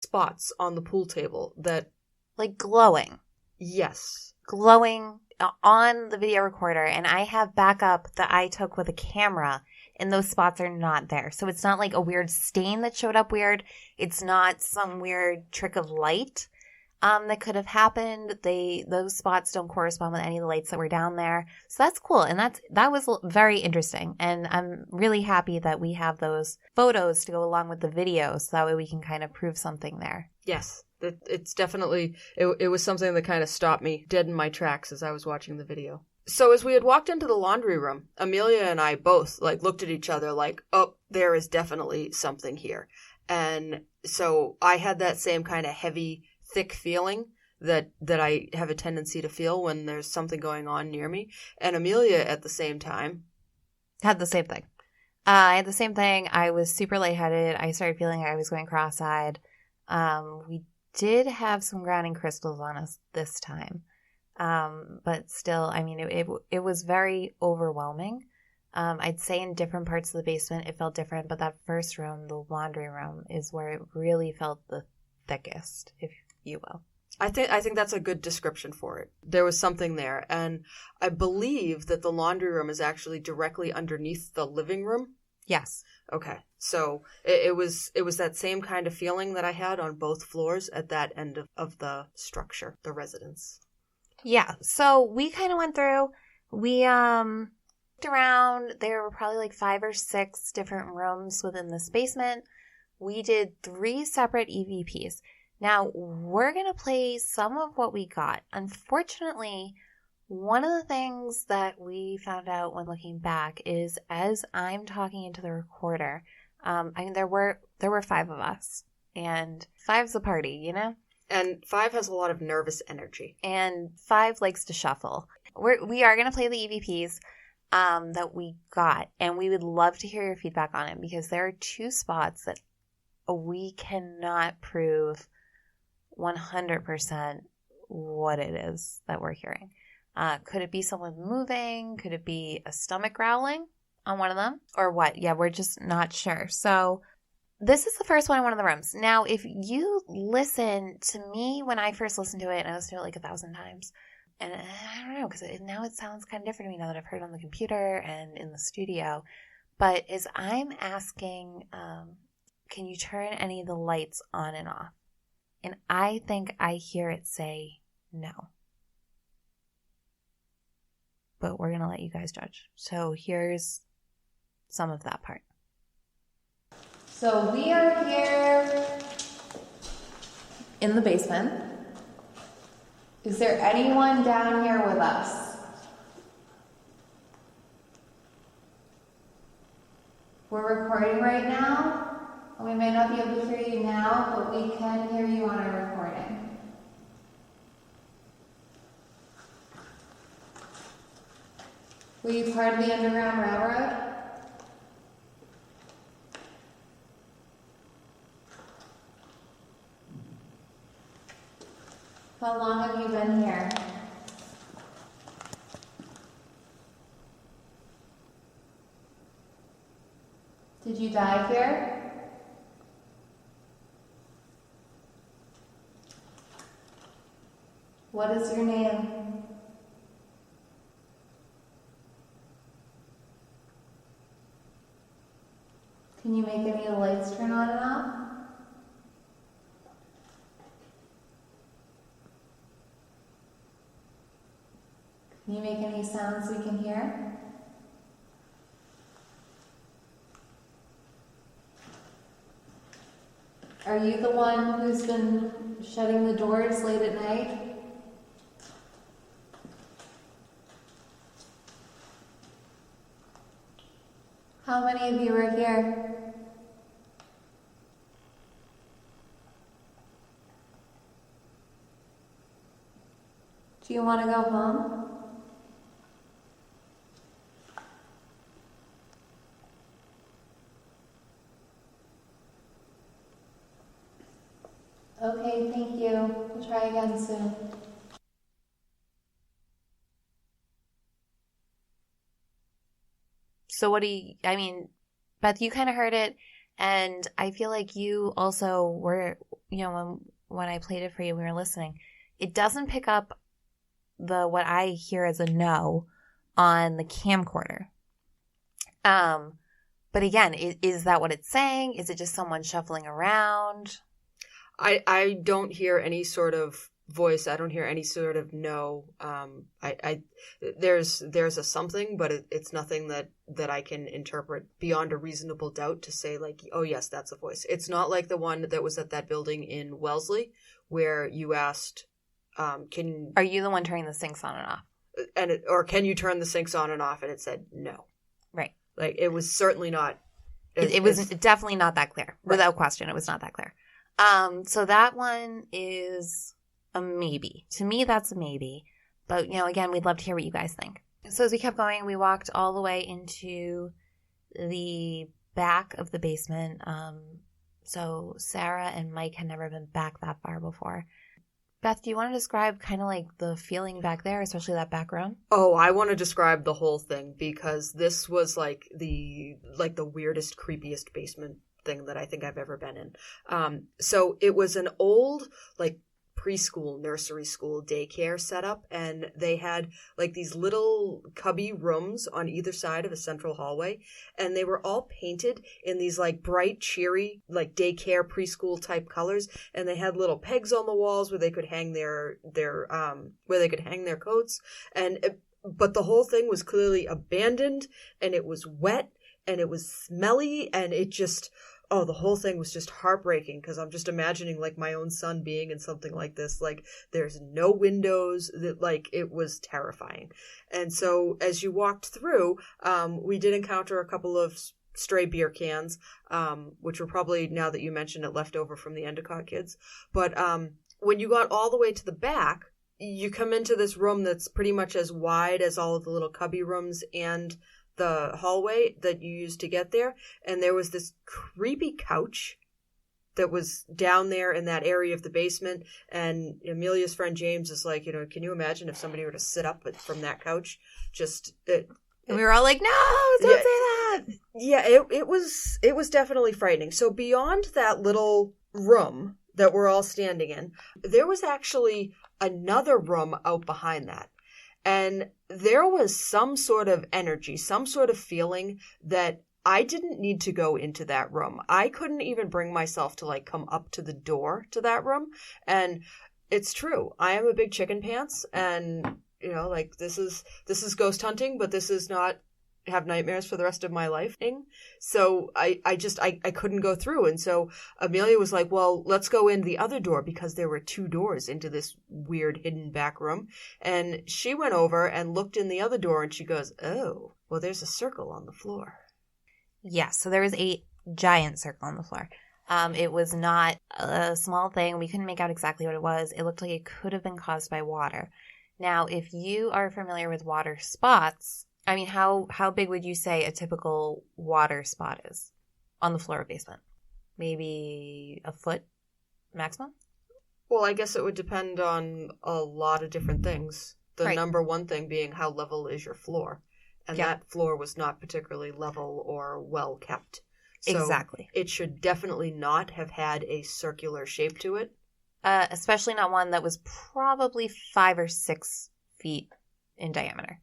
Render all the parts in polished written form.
spots on the pool table that... Like glowing. Yes. Glowing on the video recorder, and I have backup that I took with a camera, and those spots are not there. So it's not like a weird stain that showed up weird. It's not some weird trick of light that could have happened. Those spots don't correspond with any of the lights that were down there. So that's cool, and that was very interesting. And I'm really happy that we have those photos to go along with the video, so that way we can kind of prove something there. Yes. It's definitely, it was something that kind of stopped me dead in my tracks as I was watching the video. So as we had walked into the laundry room, Amelia and I both looked at each other like, oh, there is definitely something here. And so I had that same kind of heavy, thick feeling that I have a tendency to feel when there's something going on near me. And Amelia at the same time had the same thing. I had the same thing. I was super lightheaded. I started feeling I was going cross-eyed. We did have some grounding crystals on us this time. But still, I mean, it was very overwhelming. I'd say in different parts of the basement, it felt different, but that first room, the laundry room, is where it really felt the thickest, if you will. I think that's a good description for it. There was something there, and I believe that the laundry room is actually directly underneath the living room. Yes. Okay. So it was that same kind of feeling that I had on both floors at that end of the structure, the residence. Yeah. So we kind of went through, we looked around. There were probably like 5 or 6 different rooms within this basement. We did 3 separate EVPs. Now, we're going to play some of what we got. Unfortunately, one of the things that we found out when looking back is as I'm talking into the recorder, I mean, there were 5 of us, and 5's a party, you know? And 5 has a lot of nervous energy. And 5 likes to shuffle. We are going to play the EVPs that we got, and we would love to hear your feedback on it because there are 2 spots that we cannot prove 100% what it is that we're hearing. Could it be someone moving? Could it be a stomach growling on one of them? Or what? Yeah, we're just not sure. So this is the first one in one of the rooms. Now, if you listen to me when I first listened to it, and I listened to it like 1,000 times, and I don't know, because now it sounds kind of different to me now that I've heard it on the computer and in the studio. But as I'm asking, can you turn any of the lights on and off? And I think I hear it say no. But we're going to let you guys judge. So here's some of that part. So we are here in the basement. Is there anyone down here with us? We're recording right now. We may not be able to hear you now, but we can hear you on our recording. Were you part of the Underground Railroad? How long have you been here? Did you die here? What is your name? Can you make any of the lights turn on and off? Can you make any sounds we can hear? Are you the one who's been shutting the doors late at night? How many of you are here? Do you want to go home? Okay, thank you. We'll try again soon. So I mean, Beth, you kind of heard it, And I feel like you also were, when I played it for you, we were listening. It doesn't pick up what I hear as a no on the camcorder. But again, is that what it's saying? Is it just someone shuffling around? I don't hear any sort of voice. I don't hear any sort of no. There's a something, but it's nothing that I can interpret beyond a reasonable doubt to say like, oh yes, that's a voice. It's not like the one that was at that building in Wellesley where you asked, are you the one turning the sinks on and off? Or can you turn the sinks on and off? And it said no. Right. Like it was certainly not. It was definitely not that clear. Right. Without question, it was not that clear. So that one is a maybe. To me, that's a maybe. But, again, we'd love to hear what you guys think. So as we kept going, we walked all the way into the back of the basement. So Sarah and Mike had never been back that far before. Beth, do you want to describe kind of like the feeling back there, especially that back room? Oh, I want to describe the whole thing because this was like the weirdest, creepiest basement thing that I think I've ever been in. So it was an old like preschool, nursery school, daycare setup, and they had like these little cubby rooms on either side of a central hallway, and they were all painted in these like bright, cheery, like daycare preschool type colors, and they had little pegs on the walls where they could hang their coats, but the whole thing was clearly abandoned, and it was wet, and it was smelly, and it just... Oh, the whole thing was just heartbreaking because I'm just imagining like my own son being in something like this. Like there's no windows, that like it was terrifying. And so as you walked through, we did encounter a couple of stray beer cans, which were probably, now that you mention it, left over from the Endicott kids. But when you got all the way to the back, you come into this room that's pretty much as wide as all of the little cubby rooms and the hallway that you used to get there, and there was this creepy couch that was down there in that area of the basement, and Amelia's friend James is like, can you imagine if somebody were to sit up from that couch? And we were all like, no, don't say that. Yeah, it was definitely frightening. So beyond that little room that we're all standing in, there was actually another room out behind that. And there was some sort of energy, some sort of feeling that I didn't need to go into that room. I couldn't even bring myself to like come up to the door to that room. And it's true. I am a big chicken pants, and like this is ghost hunting, but this is not have nightmares for the rest of my life thing. So I couldn't go through. And so Amelia was like, well, let's go in the other door, because there were two doors into this weird hidden back room. And she went over and looked in the other door, and she goes, oh, well, there's a circle on the floor. Yes. So there was a giant circle on the floor. It was not a small thing. We couldn't make out exactly what it was. It looked like it could have been caused by water. Now, if you are familiar with water spots, I mean, how big would you say a typical water spot is on the floor of a basement? Maybe a foot maximum? Well, I guess it would depend on a lot of different things. The number one thing being how level is your floor. And that floor was not particularly level or well kept. So exactly. It should definitely not have had a circular shape to it. Especially not one that was probably 5 or 6 feet in diameter.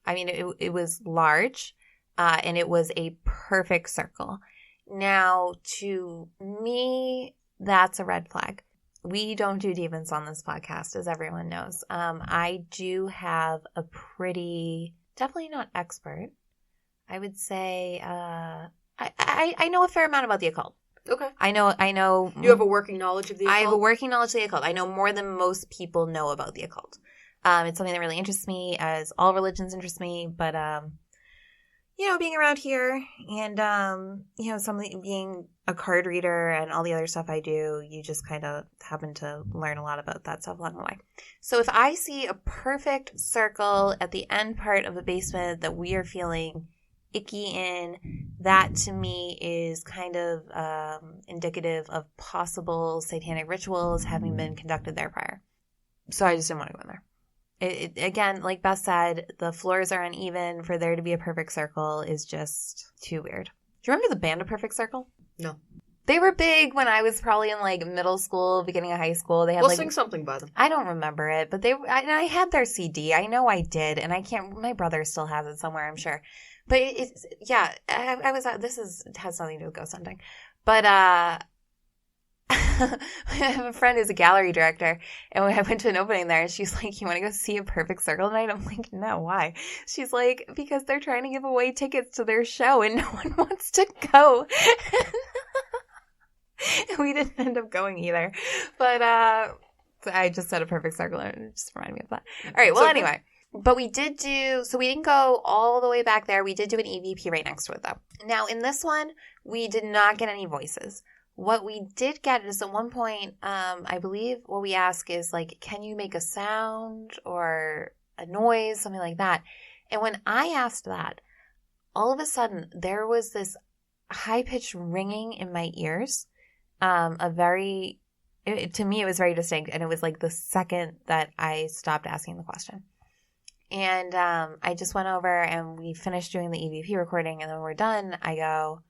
I mean, it was large, and it was a perfect circle. Now, to me, that's a red flag. We don't do demons on this podcast, as everyone knows. I do have a pretty, definitely not expert, I would say, I know a fair amount about the occult. Okay. I know. You have a working knowledge of the occult? I have a working knowledge of the occult. I know more than most people know about the occult. It's something that really interests me, as all religions interest me, but, being around here and, something being a card reader and all the other stuff I do, you just kind of happen to learn a lot about that stuff along the way. So if I see a perfect circle at the end part of the basement that we are feeling icky in, that to me is kind of indicative of possible satanic rituals having been conducted there prior. So I just didn't want to go in there. Again, like Beth said, the floors are uneven. For there to be a perfect circle is just too weird. Do you remember the band A Perfect Circle? No. They were big when I was probably in like middle school, beginning of high school. They had We'll sing something by them. I don't remember it, but I had their CD. I know I did, and I can't. My brother still has it somewhere, I'm sure. But it's yeah. I was. It has nothing to do with ghost hunting, but I have a friend who's a gallery director, and I went to an opening there, and she's like, "You want to go see A Perfect Circle tonight?" I'm like, "No, why?" She's like, "Because they're trying to give away tickets to their show, and no one wants to go." We didn't end up going either. But I just said A Perfect Circle and it just reminded me of that. All right, well, anyway. But we did so we didn't go all the way back there. We did do an EVP right next to it, though. Now, in this one, we did not get any voices. What we did get is at one point, I believe what we ask is, like, can you make a sound or a noise, something like that. And when I asked that, all of a sudden, there was this high-pitched ringing in my ears. To me, it was very distinct, and it was like the second that I stopped asking the question. And I just went over and we finished doing the EVP recording, and then when we're done, I go,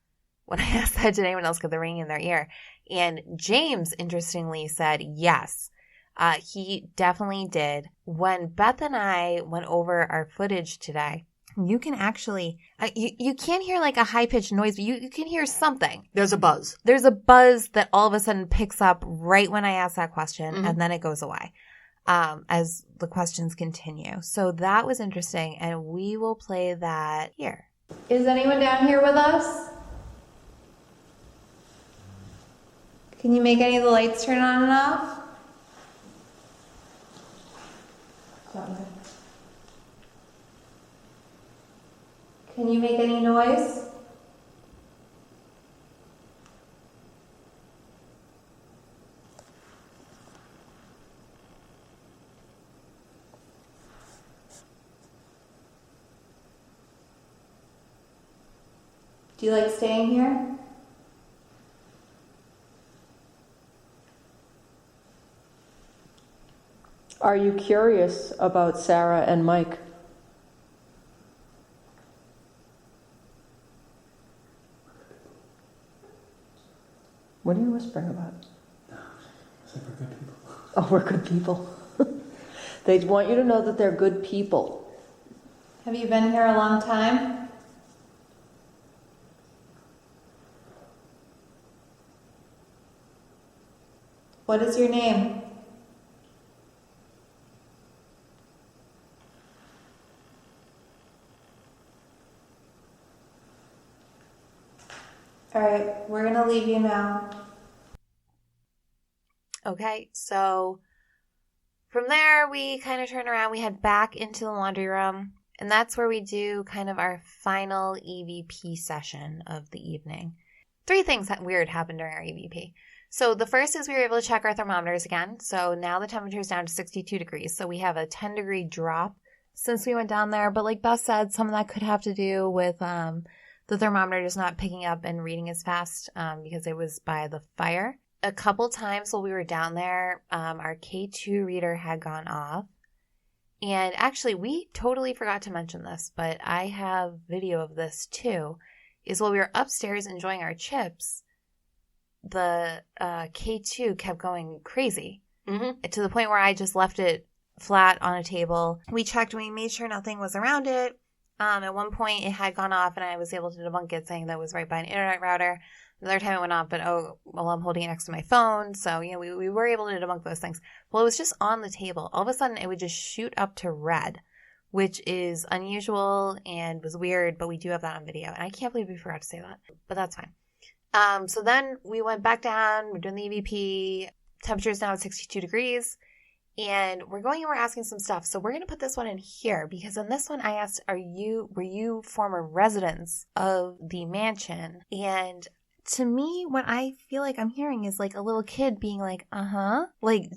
when I asked that, did anyone else get the ringing in their ear? And James, interestingly, said yes. He definitely did. When Beth and I went over our footage today, you can actually, you can't hear like a high-pitched noise, but you can hear something. There's a buzz. There's a buzz that all of a sudden picks up right when I ask that question, and then it goes away as the questions continue. So that was interesting, and we will play that here. Is anyone down here with us? Can you make any of the lights turn on and off? Can you make any noise? Do you like staying here? Are you curious about Sarah and Mike? What are you whispering about? No, I said we're good people. Oh, we're good people. They want you to know that they're good people. Have you been here a long time? What is your name? All right, we're going to leave you now. Okay, so from there, we kind of turn around. We head back into the laundry room, and that's where we do kind of our final EVP session of the evening. 3 things that weird happened during our EVP. So the first is we were able to check our thermometers again. So now the temperature is down to 62 degrees. So we have a 10-degree drop since we went down there. But like Beth said, some of that could have to do with the thermometer just not picking up and reading as fast because it was by the fire. A couple times while we were down there, our K2 reader had gone off. And actually, we totally forgot to mention this, but I have video of this too, is while we were upstairs enjoying our chips, the K2 kept going crazy to the point where I just left it flat on a table. We checked and we made sure nothing was around it. At one point, it had gone off, and I was able to debunk it, saying that it was right by an internet router. Another time it went off, but I'm holding it next to my phone. So, we were able to debunk those things. Well, it was just on the table. All of a sudden, it would just shoot up to red, which is unusual and was weird, but we do have that on video. And I can't believe we forgot to say that, but that's fine. So then we went back down. We're doing the EVP. Temperature's now at 62 degrees. And we're going and we're asking some stuff. So we're going to put this one in here because in this one I asked, were you former residents of the mansion? And to me, what I feel like I'm hearing is like a little kid being like, like,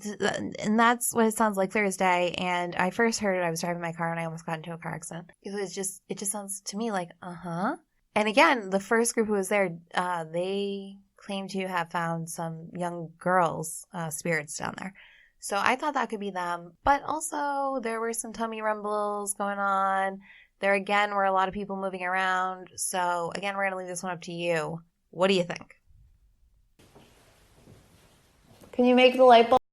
and that's what it sounds like Thursday. And I first heard it, I was driving my car and I almost got into a car accident. It just sounds to me like, And again, the first group who was there, they claim to have found some young girls' spirits down there. So I thought that could be them. But also there were some tummy rumbles going on. There again were a lot of people moving around. So again, we're going to leave this one up to you. What do you think? Can you make the light bulb?